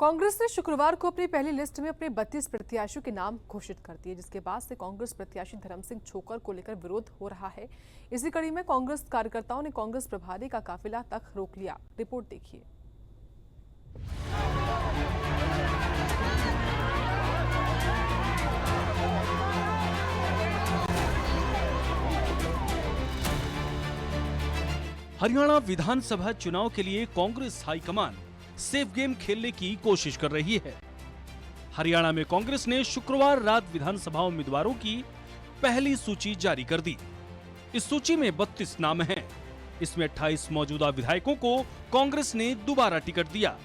कांग्रेस ने शुक्रवार को अपनी पहली लिस्ट में अपने 32 प्रत्याशियों के नाम घोषित कर दिए, जिसके बाद से कांग्रेस प्रत्याशी धर्म सिंह छोकर को लेकर विरोध हो रहा है। इसी कड़ी में कांग्रेस कार्यकर्ताओं ने कांग्रेस प्रभारी का काफिला तक रोक लिया। रिपोर्ट देखिए। हरियाणा विधानसभा चुनाव के लिए कांग्रेस हाईकमान सेफ गेम खेलने की कोशिश कर रही है। हरियाणा में कांग्रेस ने शुक्रवार रात विधानसभा उम्मीदवारों की पहली सूची जारी कर दी। इस सूची में 32 नाम हैं। इसमें 28 मौजूदा विधायकों को कांग्रेस ने दोबारा टिकट दिया।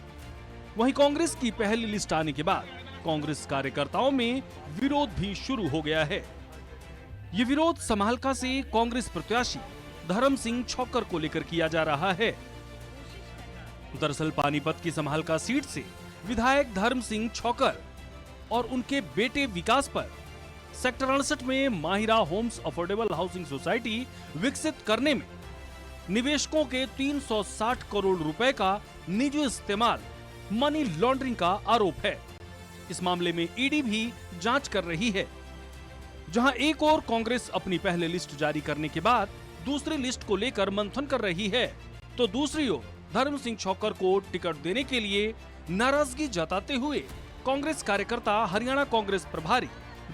वहीं कांग्रेस की पहली लिस्ट आने के बाद कांग्रेस कार्यकर्ताओं में विरोध भी शुरू हो गया है। ये विरोध समालका से कांग्रेस प्रत्याशी धर्म सिंह छोकर को लेकर किया जा रहा है। दरअसल पानीपत की समालका सीट से विधायक धर्म सिंह छोकर और उनके बेटे विकास पर सेक्टर 68 में Mahira homes affordable housing society विकसित करने में निवेशकों के 360 करोड़ रुपए का निजी इस्तेमाल मनी लॉन्ड्रिंग का आरोप है। इस मामले में ईडी भी जांच कर रही है। जहां एक और कांग्रेस अपनी पहले लिस्ट जारी करने के बाद दूसरी लिस्ट को लेकर मंथन कर रही है, तो दूसरी ओर धर्म सिंह छोकर को टिकट देने के लिए नाराजगी जताते हुए कांग्रेस कार्यकर्ता हरियाणा कांग्रेस प्रभारी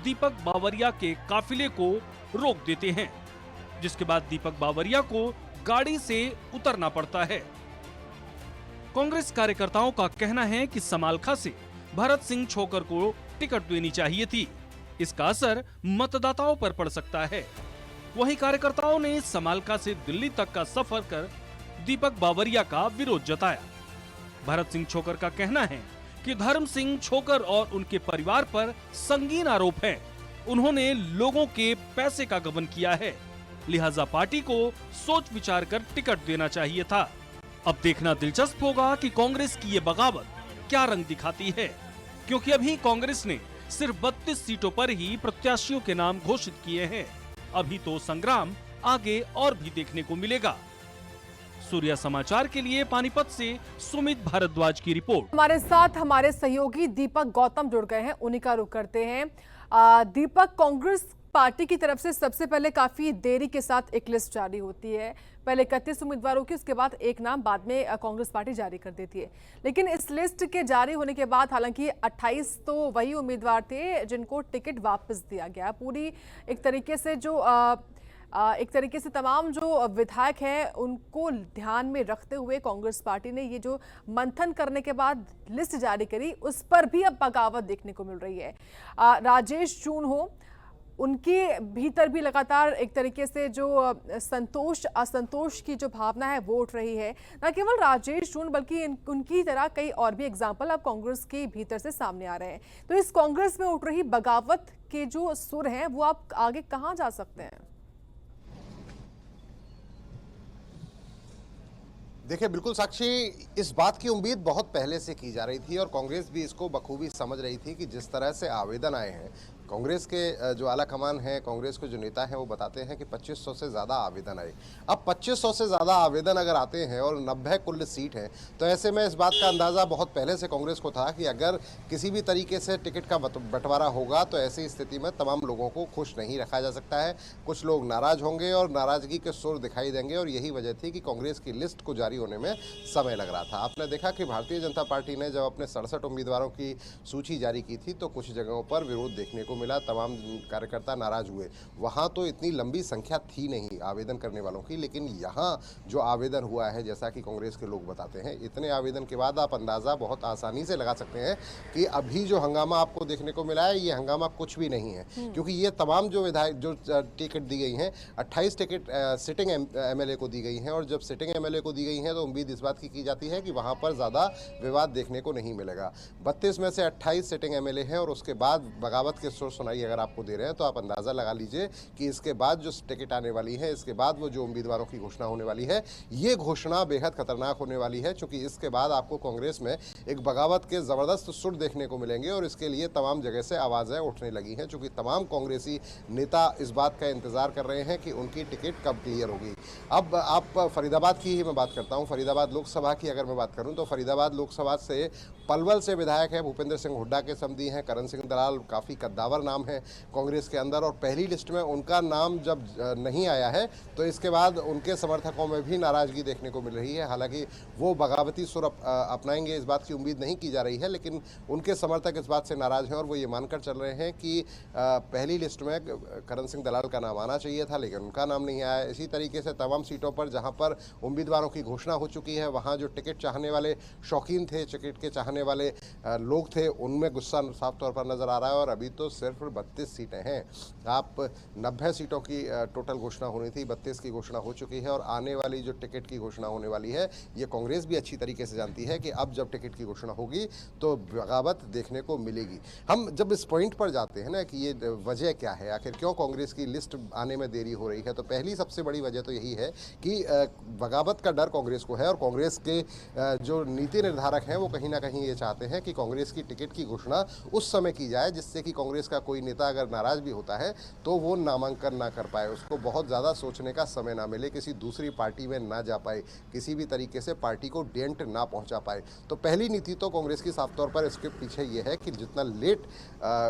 दीपक बावरिया के काफिले को रोक देते हैं, जिसके बाद दीपक बावरिया को गाड़ी से उतरना पड़ता है। कांग्रेस कार्यकर्ताओं का कहना है कि समालखा से भरत सिंह छोकर को टिकट देनी चाहिए थी। इसका असर मतदाताओं पर पड़ सकता है। वहीं कार्यकर्ताओं ने समालका से दिल्ली तक का सफर कर दीपक बावरिया का विरोध जताया। भरत सिंह छोकर का कहना है कि धर्म सिंह छोकर और उनके परिवार पर संगीन आरोप है। उन्होंने लोगों के पैसे का गबन किया है, लिहाजा पार्टी को सोच विचार कर टिकट देना चाहिए था। अब देखना दिलचस्प होगा कि कांग्रेस की ये बगावत क्या रंग दिखाती है, क्योंकि अभी कांग्रेस ने सिर्फ 32 सीटों पर ही प्रत्याशियों के नाम घोषित किए हैं। अभी तो संग्राम आगे और भी देखने को मिलेगा। सूर्या समाचार के लिए पानीपत से सुमित भारद्वाज की रिपोर्ट। हमारे साथ हमारे सहयोगी दीपक गौतम जुड़ गए हैं, उन्हीं का रुख करते हैं। दीपक, कांग्रेस पार्टी की तरफ से सबसे पहले काफी देरी के साथ एक लिस्ट जारी होती है। पहले 31 उम्मीदवारों की, उसके बाद एक नाम बाद में कांग्रेस पार्टी जारी कर देती है। लेकिन इस लिस्ट के जारी होने के बाद हालांकि 28 तो वही उम्मीदवार थे जिनको टिकट वापस दिया गया। पूरी एक तरीके से तमाम जो विधायक हैं उनको ध्यान में रखते हुए कांग्रेस पार्टी ने ये जो मंथन करने के बाद लिस्ट जारी करी, उस पर भी अब बगावत देखने को मिल रही है। राजेश जून हो, उनके भीतर भी लगातार एक तरीके से जो संतोष असंतोष की जो भावना है वो उठ रही है। न केवल राजेश जून बल्कि उनकी तरह कई और भी एग्जाम्पल अब कांग्रेस के भीतर से सामने आ रहे हैं। तो इस कांग्रेस में उठ रही बगावत के जो सुर हैं वो आप आगे कहां जा सकते हैं? देखिए, बिल्कुल साक्षी, इस बात की उम्मीद बहुत पहले से की जा रही थी और कांग्रेस भी इसको बखूबी समझ रही थी कि जिस तरह से आवेदन आए हैं, कांग्रेस के जो आला कमान है, कांग्रेस के जो नेता हैं वो बताते हैं कि 2500 से ज़्यादा आवेदन आए। अब 2500 से ज़्यादा आवेदन अगर आते हैं और 90 कुल सीट है, तो ऐसे में इस बात का अंदाज़ा बहुत पहले से कांग्रेस को था कि अगर किसी भी तरीके से टिकट का बंटवारा होगा तो ऐसी स्थिति में तमाम लोगों को खुश नहीं रखा जा सकता है। कुछ लोग नाराज होंगे और नाराजगी के सुर दिखाई देंगे, और यही वजह थी कि कांग्रेस की लिस्ट को जारी होने में समय लग रहा था। आपने देखा कि भारतीय जनता पार्टी ने जब अपने 67 उम्मीदवारों की सूची जारी की थी तो कुछ जगहों पर विरोध देखने को मिला, तमाम कार्यकर्ता नाराज हुए। वहां तो इतनी लंबी संख्या थी नहीं आवेदन करने वालों की, लेकिन यहां जो आवेदन हुआ है, जैसा कि कांग्रेस के लोग बताते हैं, इतने आवेदन के बाद आप अंदाजा बहुत आसानी से लगा सकते हैं कि अभी जो हंगामा आपको देखने को मिला है ये हंगामा कुछ भी नहीं है। क्योंकि ये तमाम जो विधायक जो टिकट दी गई हैं, 28 टिकट सिटिंग एमएलए को दी गई हैं, और जब सिटिंग एमएलए को दी गई हैं तो उम्मीद इस बात की जाती है कि वहां पर ज्यादा विवाद देखने को नहीं मिलेगा। 32 में से 28 सिटिंग एमएलए हैं और उसके बाद बगावत के सुर सुनाई अगर आपको दे रहे हैं तो आप अंदाज़ा लगा लीजिए कि इसके बाद जो टिकट आने वाली है, इसके बाद वो जो उम्मीदवारों की घोषणा होने वाली है, ये घोषणा बेहद खतरनाक होने वाली है, क्योंकि इसके बाद आपको कांग्रेस में एक बगावत के ज़बरदस्त सुर देखने को मिलेंगे और इसके लिए तमाम जगह से आवाज़ें उठने लगी हैं, क्योंकि तमाम कांग्रेसी नेता इस बात का इंतज़ार कर रहे हैं कि उनकी टिकट कब क्लियर होगी। अब आप फरीदाबाद की ही मैं बात करता हूँ, फरीदाबाद लोकसभा की अगर मैं बात करूँ तो फरीदाबाद लोकसभा से पलवल से विधायक है भूपेंद्र सिंह हुड्डा के समधी हैं करण सिंह दलाल, काफ़ी कद्दावर नाम है कांग्रेस के अंदर, और पहली लिस्ट में उनका नाम जब नहीं आया है तो इसके बाद उनके समर्थकों में भी नाराज़गी देखने को मिल रही है। हालांकि वो बगावती सुर अपनाएंगे इस बात की उम्मीद नहीं की जा रही है, लेकिन उनके समर्थक इस बात से नाराज़ हैं और वो ये मानकर चल रहे हैं कि पहली लिस्ट में करण सिंह दलाल का नाम आना चाहिए था, लेकिन उनका नाम नहीं आया। इसी तरीके से तमाम सीटों पर जहाँ पर उम्मीदवारों की घोषणा हो चुकी है, वहाँ जो टिकट चाहने वाले शौकीन थे, टिकट के चाहने वाले लोग थे, उनमें गुस्सा साफ तौर पर नजर आ रहा है। और अभी तो सिर्फ 32 सीटें हैं, आप 90 सीटों की टोटल घोषणा होनी थी, 32 की घोषणा हो चुकी है। और आने वाली जो टिकट की घोषणा होने वाली है, ये कांग्रेस भी अच्छी तरीके से जानती है कि अब जब टिकट की घोषणा होगी तो बगावत देखने को मिलेगी। हम जब इस पॉइंट पर जाते हैं ना कि ये वजह क्या है, आखिर क्यों कांग्रेस की लिस्ट आने में देरी हो रही है, तो पहली सबसे बड़ी वजह तो यही है कि बगावत का डर कांग्रेस को है। और कांग्रेस के जो नीति निर्धारक हैं वो कहीं ना कहीं ये चाहते हैं कि कांग्रेस की टिकट की घोषणा उस समय की जाए जिससे कि कांग्रेस का कोई नेता अगर नाराज भी होता है तो वो नामांकन ना कर पाए, उसको बहुत ज़्यादा सोचने का समय ना मिले, किसी दूसरी पार्टी में ना जा पाए, किसी भी तरीके से पार्टी को डेंट ना पहुंचा पाए। तो पहली नीति तो कांग्रेस की साफ तौर पर इसके पीछे ये है कि जितना लेट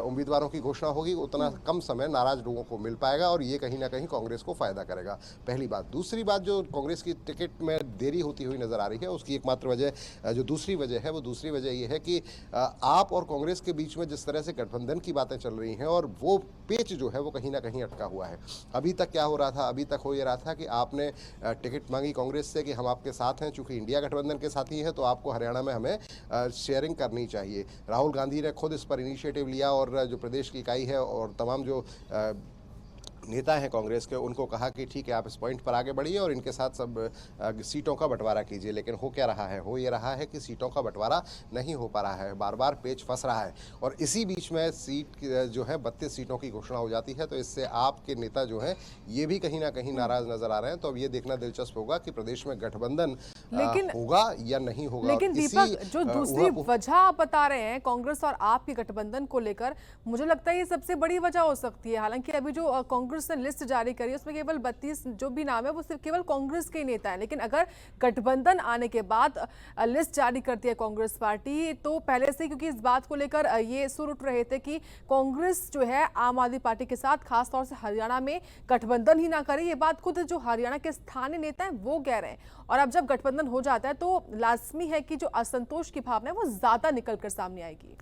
उम्मीदवारों की घोषणा होगी उतना कम समय नाराज लोगों को मिल पाएगा और ये कहीं ना कहीं कांग्रेस को फायदा करेगा। पहली बात। दूसरी बात, जो कांग्रेस की टिकट में देरी होती हुई नजर आ रही है उसकी एकमात्र वजह, जो दूसरी वजह है, वो दूसरी वजह ये है कि आप और कांग्रेस के बीच में जिस तरह से गठबंधन की बातें चल रही हैं और वो पेच जो है वो कहीं ना कहीं अटका हुआ है। अभी तक क्या हो रहा था, अभी तक हो ये रहा था कि आपने टिकट मांगी कांग्रेस से कि हम आपके साथ हैं, चूंकि इंडिया गठबंधन के साथी हैं तो आपको हरियाणा में हमें शेयरिंग करनी चाहिए। राहुल गांधी ने खुद इस पर इनिशिएटिव लिया और जो प्रदेश की इकाई है और तमाम जो नेता हैं कांग्रेस के, उनको कहा कि ठीक है आप इस पॉइंट पर आगे बढ़िए और इनके साथ सब सीटों का बंटवारा कीजिए। लेकिन हो क्या रहा है, हो ये रहा है कि सीटों का बंटवारा नहीं हो पा रहा है, बार बार पेच फंस रहा है। और इसी बीच में सीट जो है 32 सीटों की घोषणा हो जाती है, तो इससे आपके नेता जो हैं ये भी कहीं ना कहीं नाराज नजर आ रहे हैं। तो अब ये देखना दिलचस्प होगा कि प्रदेश में गठबंधन होगा या नहीं होगा। लेकिन दीपक, जो दूसरी वजह आप बता रहे हैं कांग्रेस और आपके गठबंधन को लेकर, मुझे लगता है ये सबसे बड़ी वजह हो सकती है। हालांकि अभी जो कांग्रेस ने लिस्ट जारी करी उसमें केवल 32 जो भी नाम है वो सिर्फ केवल कांग्रेस के ही नेता है, लेकिन अगर गठबंधन आने के बाद लिस्ट जारी करती है कांग्रेस पार्टी, तो पहले से, क्योंकि इस बात को लेकर ये सुर उठ रहे थे कि कांग्रेस जो है आम आदमी पार्टी के साथ खासतौर से हरियाणा में गठबंधन ही ना करे, ये बात खुद जो हरियाणा के स्थानीय नेता हैं वो कह रहे हैं। और अब जब गठबंधन हो जाता है तो लाजमी है कि जो असंतोष की भावना है वो ज्यादा निकल कर सामने आएगी।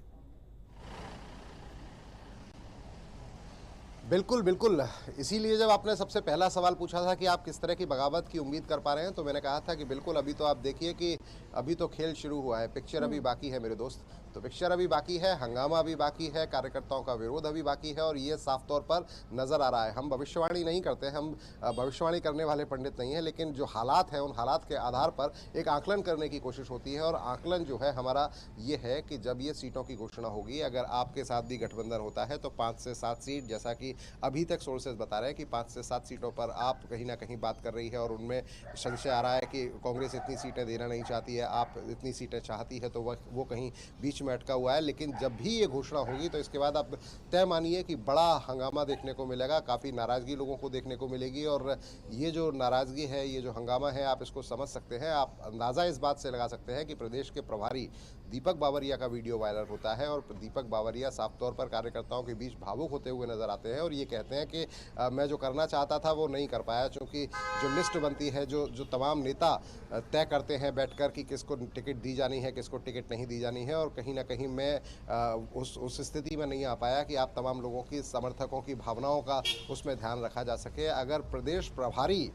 बिल्कुल बिल्कुल, इसीलिए जब आपने सबसे पहला सवाल पूछा था कि आप किस तरह की बगावत की उम्मीद कर पा रहे हैं, तो मैंने कहा था कि बिल्कुल अभी तो आप देखिए कि अभी तो खेल शुरू हुआ है, पिक्चर अभी बाकी है मेरे दोस्त। तो पिक्चर अभी बाकी है, हंगामा अभी बाकी है, कार्यकर्ताओं का विरोध अभी बाकी है और ये साफ तौर पर नज़र आ रहा है। हम भविष्यवाणी नहीं करते, हम भविष्यवाणी करने वाले पंडित नहीं हैं, लेकिन जो हालात हैं उन हालात के आधार पर एक आकलन करने की कोशिश होती है। और आकलन जो है हमारा ये है कि जब ये सीटों की घोषणा होगी, अगर आपके साथ भी गठबंधन होता है तो 5 से 7 सीट, जैसा कि अभी तक सोर्सेज बता रहे हैं कि 5 से 7 सीटों पर आप कहीं ना कहीं बात कर रही है और उनमें संशय आ रहा है कि कांग्रेस इतनी सीटें देना नहीं चाहती है, आप इतनी सीटें चाहती है, तो वो कहीं बीच में अटका हुआ है। लेकिन जब भी ये घोषणा होगी तो इसके बाद आप तय मानिए कि बड़ा हंगामा देखने को मिलेगा, काफ़ी नाराज़गी लोगों को देखने को मिलेगी। और ये जो नाराज़गी है, ये जो हंगामा है, आप इसको समझ सकते हैं, आप अंदाज़ा इस बात से लगा सकते हैं कि प्रदेश के प्रभारी दीपक बावरिया का वीडियो वायरल होता है और दीपक बावरिया साफ तौर पर कार्यकर्ताओं के बीच भावुक होते हुए नजर आते हैं और ये कहते हैं कि मैं जो करना चाहता था वो नहीं कर पाया, क्योंकि जो लिस्ट बनती है, जो तमाम नेता तय करते हैं बैठकर कि किसको टिकट दी जानी है, किसको टिकट नहीं दी जानी है, और कहीं ना कहीं मैं उस स्थिति में नहीं आ पाया कि आप तमाम लोगों की, समर्थकों की भावनाओं का उसमें ध्यान रखा जा सके। अगर प्रदेश प्रभारी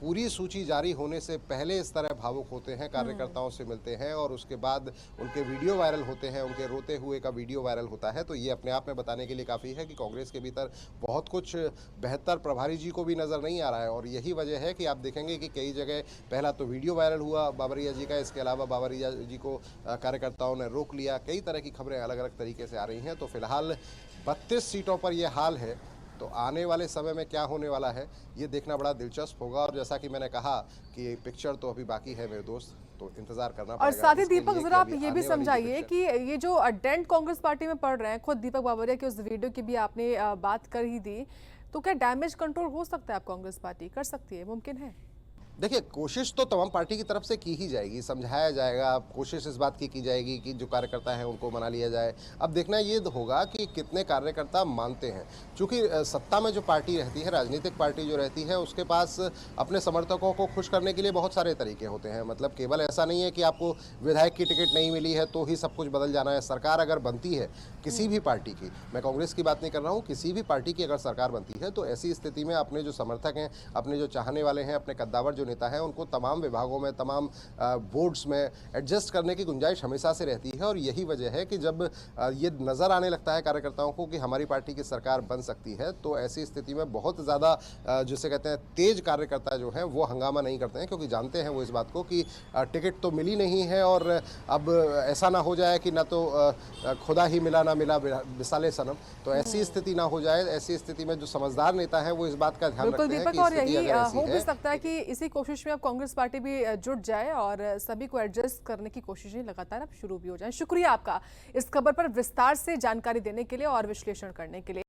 पूरी सूची जारी होने से पहले इस तरह भावुक होते हैं, कार्यकर्ताओं से मिलते हैं और उसके बाद उनके वीडियो वायरल होते हैं, उनके रोते हुए का वीडियो वायरल होता है, तो ये अपने आप में बताने के लिए काफ़ी है कि कांग्रेस के भीतर बहुत कुछ बेहतर प्रभारी जी को भी नज़र नहीं आ रहा है। और यही वजह है कि आप देखेंगे कि कई जगह पहला तो वीडियो वायरल हुआ बाबरिया जी का, इसके अलावा बाबरिया जी को कार्यकर्ताओं ने रोक लिया, कई तरह की खबरें अलग अलग तरीके से आ रही हैं। तो फिलहाल 32 सीटों पर यह हाल है, तो आने वाले समय में क्या होने वाला है ये देखना बड़ा दिलचस्प होगा। और जैसा कि मैंने कहा कि पिक्चर तो अभी बाकी है मेरे दोस्त, तो इंतजार करना पड़ेगा। और साथ ही इसके दीपक लिए जरा आप कि अभी ये आने भी वाली जो समझाइए पिक्चर- कि ये जो डेंट कांग्रेस पार्टी में पड़ रहे हैं, खुद दीपक बाबरिया की उस वीडियो की भी आपने बात कर ही दी, तो क्या डैमेज कंट्रोल हो सकता है? आप कांग्रेस पार्टी कर सकती है, मुमकिन है? देखिए, कोशिश तो तमाम पार्टी की तरफ से की ही जाएगी, समझाया जाएगा, कोशिश इस बात की जाएगी कि जो कार्यकर्ता हैं उनको मना लिया जाए। अब देखना ये होगा कि कितने कार्यकर्ता मानते हैं, क्योंकि सत्ता में जो पार्टी रहती है, राजनीतिक पार्टी जो रहती है, उसके पास अपने समर्थकों को खुश करने के लिए बहुत सारे तरीके होते हैं। मतलब केवल ऐसा नहीं है कि आपको विधायक की टिकट नहीं मिली है तो ही सब कुछ बदल जाना है। सरकार अगर बनती है किसी भी पार्टी की, मैं कांग्रेस की बात नहीं कर रहा हूँ, किसी भी पार्टी की अगर सरकार बनती है तो ऐसी स्थिति में अपने जो समर्थक हैं, अपने जो चाहने वाले हैं, अपने कद्दावर जो नेता है, उनको तमाम विभागों में, तमाम बोर्ड्स में एडजस्ट करने की गुंजाइश हमेशा से रहती है। और यही वजह है कि जब ये नज़र आने लगता है कार्यकर्ताओं को कि हमारी पार्टी की सरकार बन सकती है, तो ऐसी स्थिति में बहुत ज़्यादा जिसे कहते हैं तेज कार्यकर्ता जो हैं वो हंगामा नहीं करते हैं, क्योंकि जानते हैं वो इस बात को कि टिकट तो मिली नहीं है और अब ऐसा ना हो जाए कि ना तो खुदा ही मिला ना मिला विसाले सनम। तो ऐसी स्थिति ना हो जाए। ऐसी स्थिति में जो समझदार नेता है वो इस बात का ध्यान बिल्कुल रखते हैं दीपक, कि और स्थिति यही अगर ऐसी हो भी है सकता है कि इसी कोशिश में अब कांग्रेस पार्टी भी जुट जाए और सभी को एडजस्ट करने की कोशिशें लगातार अब शुरू भी हो जाएं। शुक्रिया आपका इस खबर पर विस्तार से जानकारी देने के लिए और विश्लेषण करने के लिए।